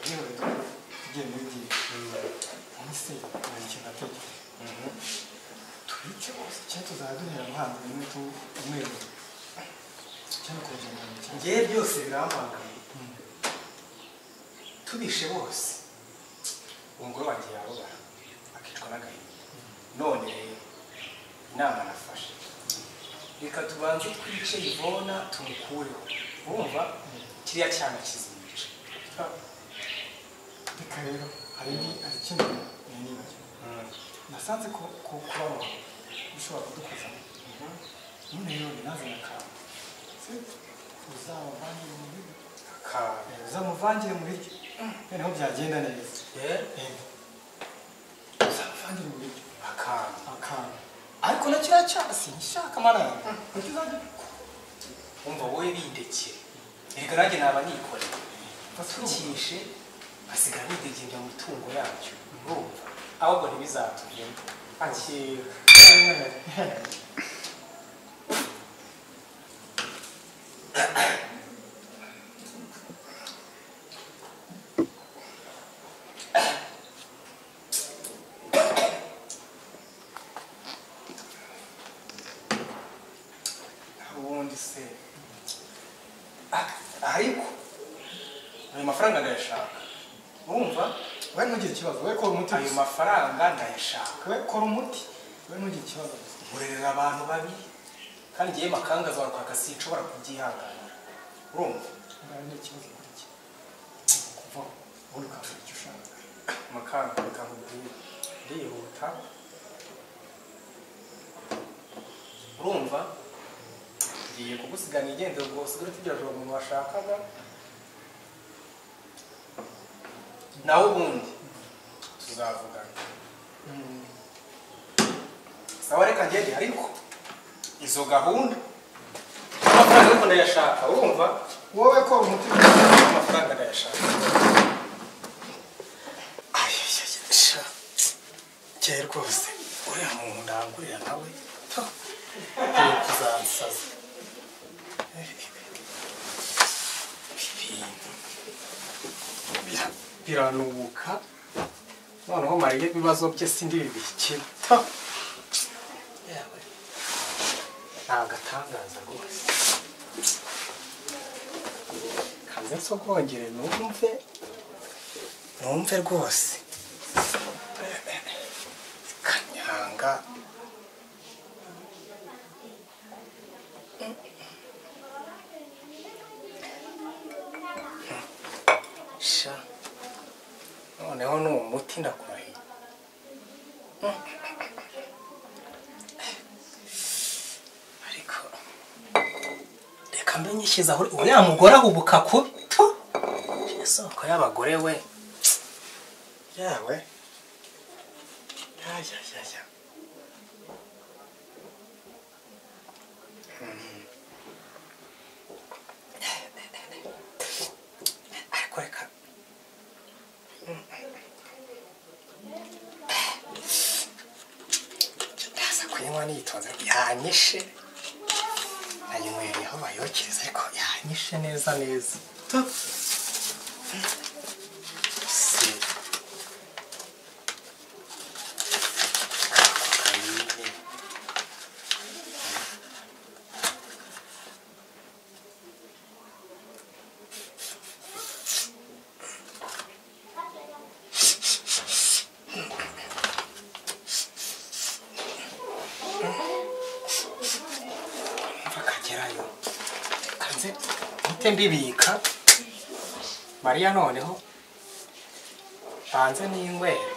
yewe tugiye muri byinshi umunsi hari ikintu atekereje tubice bose cyangwa tuzajya duhera umuhanda rimwe umweru cyangwa kuwugendana cyane ngewe byose birampanganye tubishe bose umugore wanjye yarobara akicwa n'agahinda none inama nafashe reka tubanze twice Yvonne tumukureho urumva kiriya cyana kizica reka rero hari ikindi nibagiwe nasanze ko kubaho bishobora kudukoza none rero nazanye akantu uzamuvangire mu biryo uzamuvangire mu biryo noneho byagenda neza uzamuvangire mu biryo akantu ariko na kiriya cyana sinshaka amarara nicyo uzajya umva wowe bindekere erega nanjye naba nikoreye tukishe basigara bidegemvya mu mitungo yacyo urumva ahubwo ntibizatugenda akira ubundi se ariko ayo mafaranga ndayashaka urumva we ntugire ikibazo we kora umuti ayo mafaranga ndayashaka we kora umuti we ntugire ikibazo nkorerera abantu babi kandi ngiye makanga zarukwaka sinshobora kubyihanganira urumva ngaho ni ikibazo kuri iki kuva ubundi ukavuga icyo ushaka makanga reka nkubwire ndihuta urumva ngiye kugusigana igendero ngo usigare utegereje uwo muntu washakaga nawe ubundi tuzavugana sawa reka ngende ariko izo gahunda amafaranga ariko ndayashaka urumva wowe kora umuti amafaranga ndayashaka ayayayasha cyane rwose uriya muntu ndangurira nawe kuzansaza biranubuka noneho mariye ibibazo bye sindi bibikira yawe nagatangaza rwose kanze nsogongere numve rwose kanyanga sha noneho ni umuti ndakurahiye ariko reka mbe nyishyizeho uriya mugore ahubuka kubi isoko y'abagore we yawe yayayaya ariko reka ndaza kuyinywa nitonze yanyishe nayinyweye aho bayokereza ariko yanyishe neza neza mbibika Mariya noneho hanze n'inywera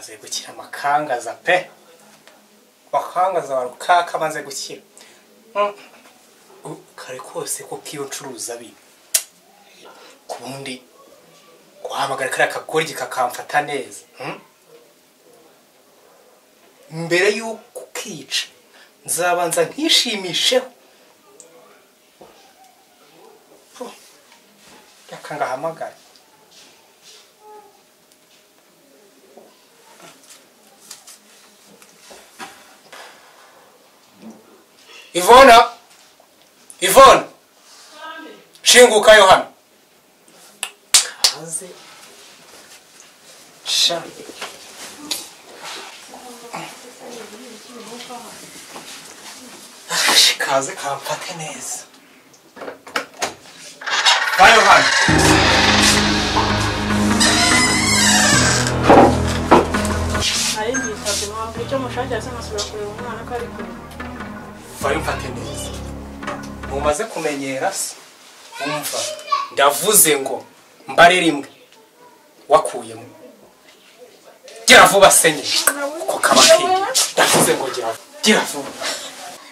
maze gukira amakangaza pe bakangaza warukaka maze gukira kare kose ko kiyo ncuruza bi kubundi guhamagara kare akagoryi kakamfata neza mbere y'uko ukica nzabanza nkishimisheho yakangahamagara Ivona shinguka yo hano kaze sha kaze kamfate neza vayo hano ari mbitabye mpamvu icyo mushakira se nkasubira kureba umwana ko ari kure vayo mfate neza mumaze kumenyera se umva ndavuze ngo mbare rimwe wakuyemo gira vuba senye kuko kabaki ndavuze ngo gira vuba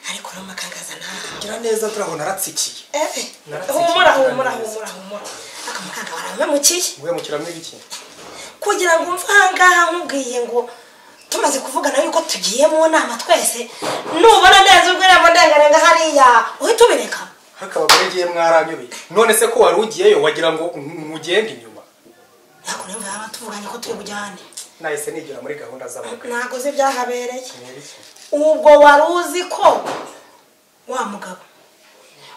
ariko no makangaza nta gira neza turabona ratsikiye humura akamukanga baramemukiye mwe mukiramo ibiki kugira ngo mvangaha nkubwiye ngo tumaze kuvugana yuko tugiye mu nama twese nubona neza ubwira ndengarenga hariya uhita ubireka hakabagore ngiye mwaranyobeye none se ko wari ugiyeyo wagira ngo mugende inyuma nako nemva yaba tuvuganye ko turi bujyane nahise nigira muri gahunda z'abagore ntago uzi ibyahabereye ubwo wari uzi ko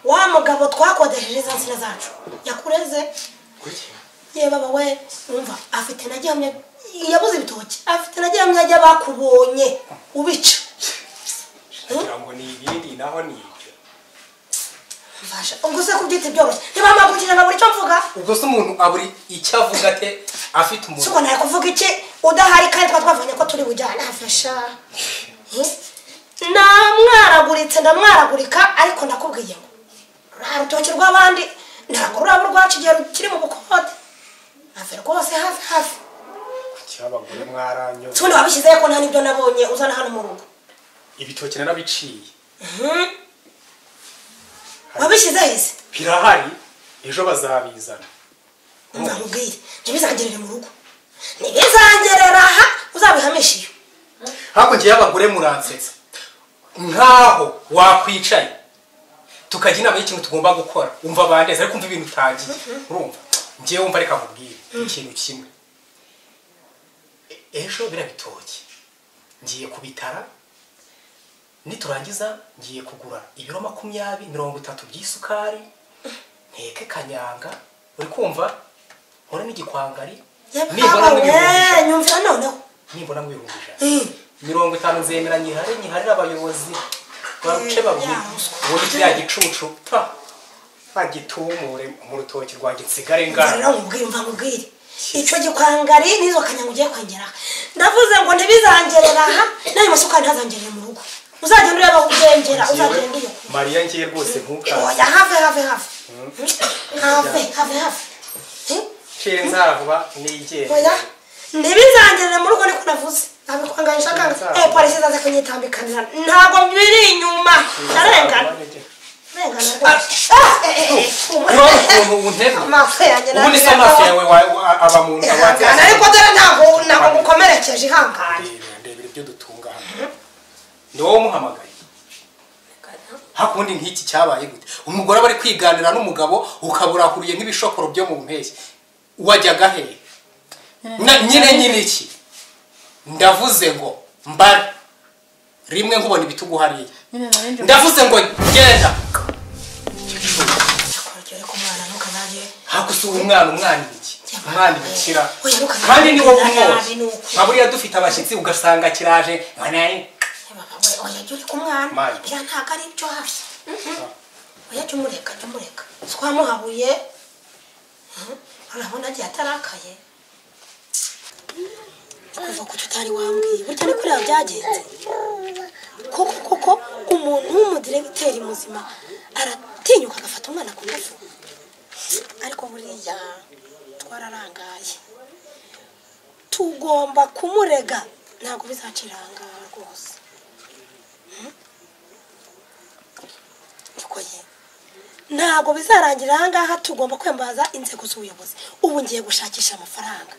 wa mugabo twakodesheje za nsina zacu yakureze ye baba we umva afite nagihamya yabuze ibitoki afite nagihamya ajya bakubonye ubica kugira ngo ni ibindi naho ni ibyo mfasha ubwo se kubyita byoroshye niba mpagukira na buri cyo mvuga ubwo se umuntu aburi icyo avuga ate afite umuntu siko naye kuvuga iki udahari kandi twavanye ko turi bujyane afasha namwaraguritse ndamwaragurika ariko ndakubwiye ngo nta rutoki rw'abandi ntabwo urabo rwacu igihe rukiri mu bukode hafi rwose hafi cyabagore mwaranyo tundi wabishyizeho ko nta n'ibyo nabonye uzana hano mu rugo ibitoki narabiciye wabishyizeho ese birahari ejo bazabizana nzamubwire ntibizangerere mu rugo ntibizangerera aha uzabihamisha iyo hakurya y'abagore muransetsa nkaho wakwicaye tukajya inama y'ikintu tugomba gukora umva bandeze ariko umva ibintu utangiye urumva ngiye wumva reka nkubwire ikintu kimwe ejo birabitoki ngiye kubitara niturangiza ngiye kugura ibiro 20-30 by'isukari nteke kanyanga uri kumva nkore n'igikwangari nibona nyumvira noneho nibona mwihungije 50 nzemera nyiharira abayobozi baruce babiri ubundi kiriya gicucu bagitumure mu rutoki rwanjye nsigare ngana nkubwire icyo gikwangari n'izo kanyanga ugiye kwengera ndavuze ngo ntibizangerera aha nayo masukari ntazangerere mu rugo uzagenda ureba ubwengera uzagenda iyo Mariya ngiye rwose ntukaze oya have chere nzavuba nigere oya ntibizangerere mu rugo niko navuze nabikwanganisha kanga polisi zaza kunyitambikanira ntabwo biri inyuma narengana ubundi se amafi yawe aba mu nda wanjye ariko dore ntabwo mukomerekeje ihangane ndebera ibyo dutunga hano ndi wowe umuhamagaye hakundi nk'iki cyabaye gute umugore aba ari kwiganira n'umugabo ukaburahuriye nk'ibishokoro byo mu mpeshyi wajyaga hehe nyine iki ndavuze ngo mbare rimwe nkubona ibitugu hariya ndavuze ngo genda hakusi umwana iki umwana ibikira kandi ni wowe umwozi nkaburiya dufite abashyitsi ugasanga kiraje oya jya uri ku mwana biriya ntabwo ari byo hafi oya jya umureka twamuhabuye urabona agiye atarakaye kuva ku tutari wambwiye burya ni kuriya byagenze koko umuntu w'umudiregiteri muzima aratinyuka agafata umwana ku ngufu ariko buriya twararangaye tugomba kumurega ntabwo bizacira ahangaha rwose. niko ye ntabwo bizarangira ahangaha, tugomba kwembaza inzego z'ubuyobozi. Ubu ngiye gushakisha amafaranga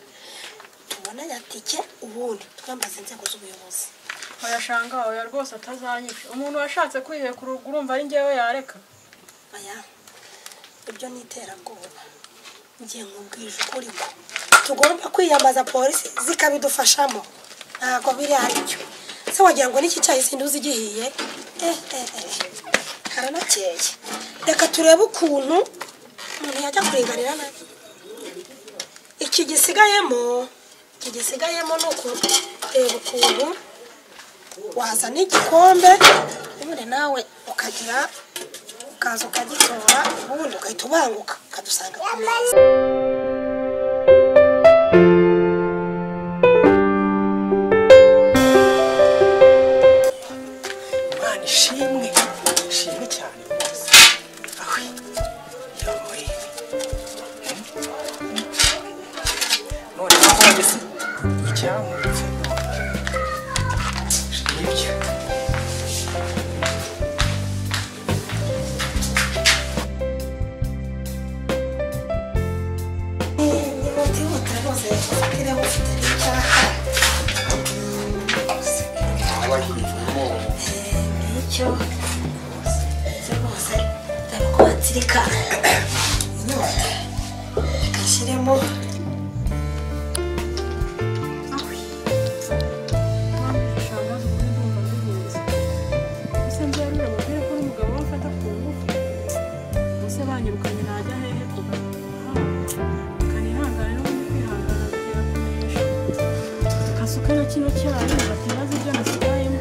tubona ya tike, ubundi twembaza inzego z'ubuyobozi. oya shanga oya rwose atazanyisha. Umuntu washatse kwihekura urumva ari njyewe yareka. Aya ibyo ni iterabwoba. Ngiye nkubwije ukuri ko tugomba kwiyambaza polisi zikabidufashamo. Ntabwo biri aricyo se wagira ngo n'iki cyayi sinduzi gihiye. Haranakeye. Reka turebe ukuntu umuntu yajya kuringanira nabi. Iki gisigayemo nuko reba ukuntu waza n'igikombe ubundi nawe ukaza ukagitora, ubundi ugahita ubanguka ukadusanga ku meza. Imana ishimwe cyane rwose. none nabonye se icyamutse ibyo Icyo rwose ndabona ko hatsirika inyota gashyiremo. kino cyayi batazi ibyo nasigayemo.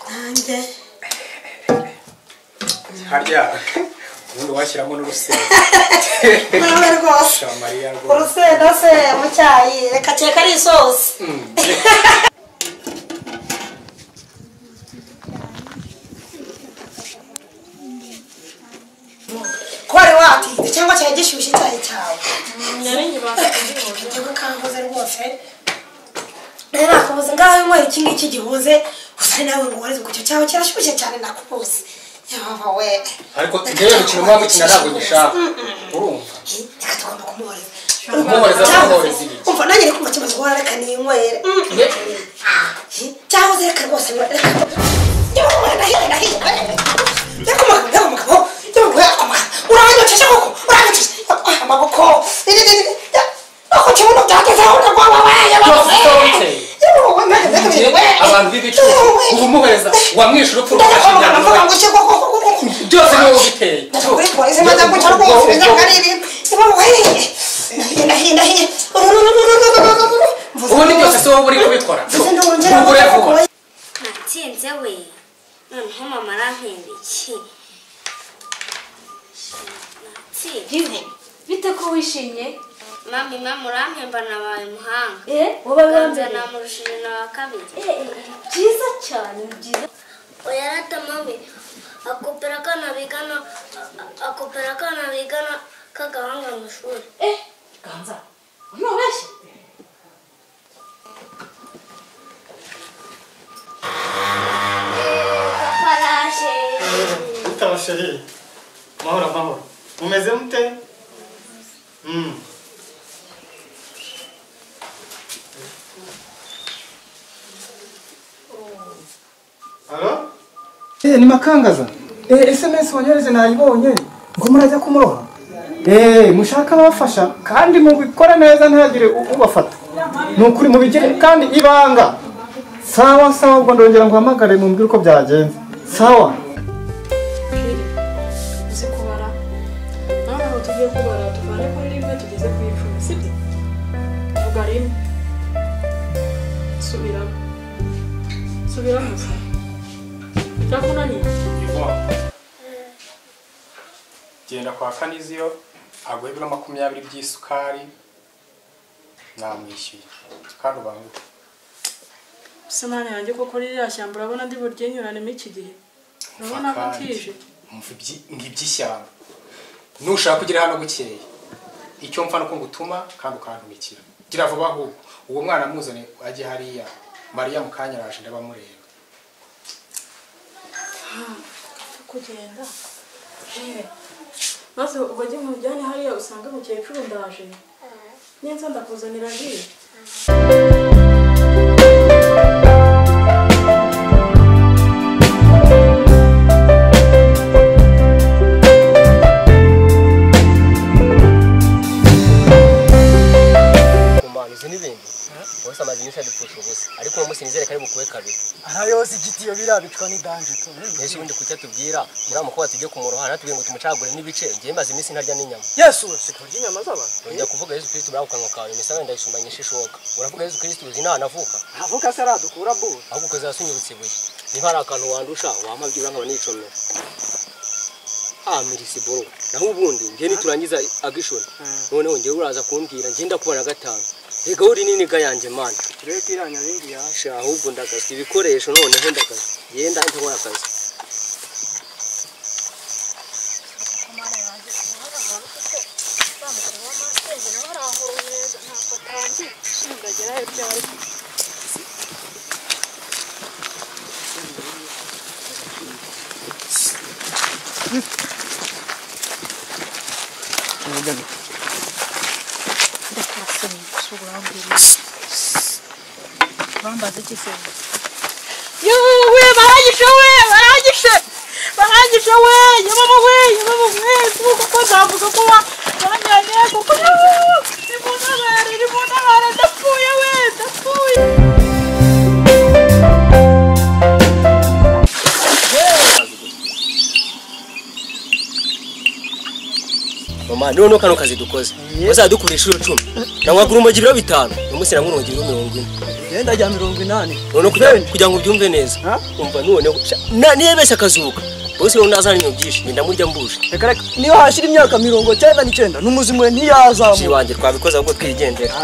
Nanjye harya ubundi washyiramo n'urusenda. nawe rwose urusenda se mu cyayi reka cyeka ari isosi. Kwari watinze cyangwa cyari gishyushye icyayi cyawe? Nyari nyibaza kubihoza. Igihugu kankoze rwose. Rero akabuze ngaho inywera iki ngiki gihuze, gusa nawe ngo wareze ku cyo cyawe kirashyushye cyane nakubuze. Yaba we. Ariko ngewe umukino muba mukina ntabwo gishaka. Urumva? Reka tugomba kumuhoreza. Kumuhoreza ibi. Umva nanjye reka umukimaze guhora reka ninywere. Cyaho reka rwose reka. Uranyotesha koko, uranyotesha amaboko. Ako kibuno byagezeho ndagwaba weya bawe. Abantu b'ibicu ubumuhereza wamwisha urupfu rw'amashinyano. Byose niwe ubiteye. Kuri polisi maze guca rwose ndakariri. Ndahinda. Ubundi byose si wowe uri kubikora. Natsinze we. Noneho mama arampemba iki? Jive, bite ko wishimye? Mama urampemba nabaye umuhanga. Wowe wambere namurushije na wa kabiri. Byiza cyane, byiza. Oya rata mami. Akopera kana bigana kagahanga mu ishuri. Ganza. Unobeshye? Kaparashe. Utabasheri. Mahoro. Mumeze mute? Halo? Ni makangaza. SMS wanyoreje nayibonye. Ngo murajya kumuroha. Mushaka abafasha kandi mubikora neza ntagire ubafata. Nukuri mubigire kandi ibanga. Sawa ubwo ndongera ngo hamagare mumbwire uko byagenze. Sawa. Uzi kubara. Naho tugiye kubara tuvane kuri rimwe tugeze ku 10, sibyo? Vuga rimwe. Subira musa. Ndakunaniye. Genda kwa Kaniziyo aguhe ibiro 20 by'isukari namwishyuye kandi ubanguke. Semana yanjye koko ririya shyamba urabona ndi burye nyurane mu iki gihe. Urabona ko kije. Ng'ibyishyamba. Nushaka kugira hano bukeye. icyo mfa nuko ngutuma kandi ukantumikira gira vuba ahubwo uwo mwana muzane ajye hariya Mariya mukanya araje ndabamureba kugenda maze ubwo jye mujyane hariya usanga mukecuru ndaje nenza ndakuzanira ji bose amazi nyinshi adupfusha ubusa ariko uwo munsi nizere kari bukuwe kabiri arayose igitiyo birabicwa n'idanje to nese ubundi kucya tubwira muri amuko tujye kumurohana tubwiye ngo tumucagure n'ibice ngiye maze iminsi ntarya n'inyama Yesu sikurya inyama z'abantu ujya kuvuga Yesu Kristo barakukanwa kawe misa wenda yisumbanyisha ishoka uravuga Yesu Kristo uzi nta navuka avuka se aradukura bo ahubwo ukoze yasunyibutse ibuye niba hari akantu wandusha wamabwira nkaba nicomera mirisi boro naho ubundi ngiye niturangiza agishoni noneho ngiye uraza kumbwira ngiye ndakubona gatanu rega uri nini ga yanjye mana reka iranya bindi ya sha ahubwo ndagaza ibikoresho noneho ndagaza yenda ndakora akazi bambaze kise yewe baragisha we yababa we kuko zavuga ko banyanye kuko ribona ndapfuye we ndapfuye mama none kano kazi dukoze bazadukurisha 10 nangwagura umogi biro 5 umunsi nangurongi 40 yenda jya 80 none kugira ngo byumve neza umva none niyebesha akazuka bose rero nazana ibintu byinshi ndamurya mbuje reka niyo hashira imyaka 99 n'umuzimu we ntiyazamu shi wanje twabikoza ubwo twigendera